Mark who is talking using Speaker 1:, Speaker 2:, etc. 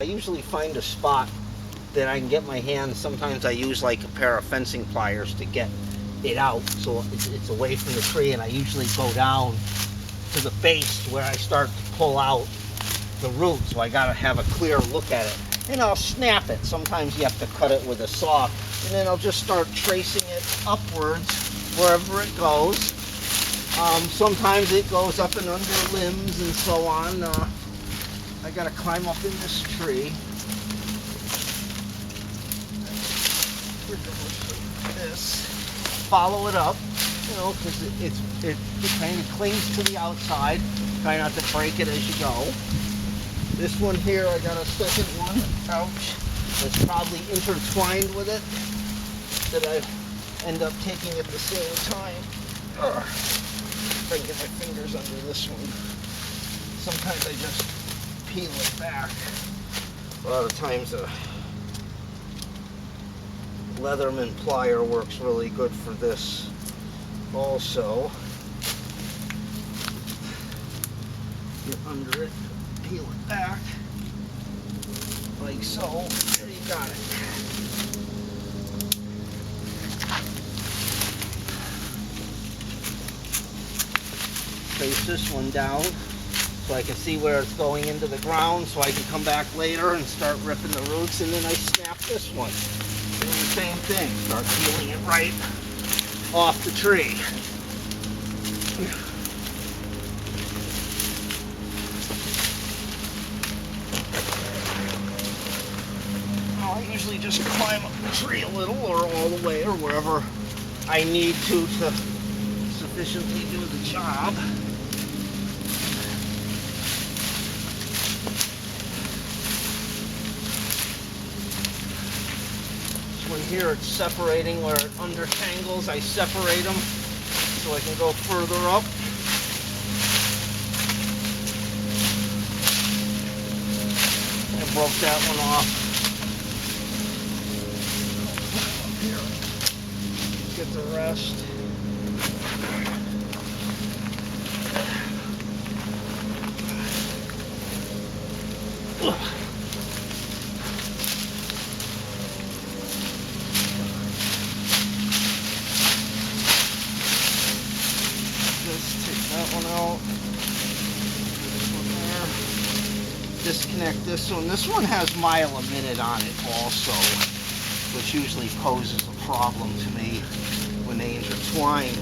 Speaker 1: usually find a spot that I can get my hands. Sometimes I use like a pair of fencing pliers to get it out so it's away from the tree, and I usually go down to the base where I start to pull out the root, so I gotta have a clear look at it. And I'll snap it. Sometimes you have to cut it with a saw, and then I'll just start tracing it upwards wherever it goes. Sometimes it goes up and under limbs and so on. I gotta climb up in this tree. This, follow it up, you know, because it kind of clings to the outside. Try not to break it as you go. This one here, I got a second one, ouch, that's probably intertwined with it, that I end up taking at the same time. If I can get my fingers under this one. Sometimes I just peel it back. A lot of times a Leatherman plier works really good for this also. Get under it, peel it back, like so. There you got it. Trace this one down so I can see where it's going into the ground, so I can come back later and start ripping the roots, and then I snap this one. Doing the same thing, start peeling it right off the tree. I usually just climb up the tree a little, or all the way, or wherever I need to sufficiently do the job. This one here, it's separating where it undertangles. I separate them so I can go further up. I broke that one off. Get the rest. Just take that one out. This one there. Disconnect this one. This one has mile a minute on it also, which usually poses a problem to me when they intertwine.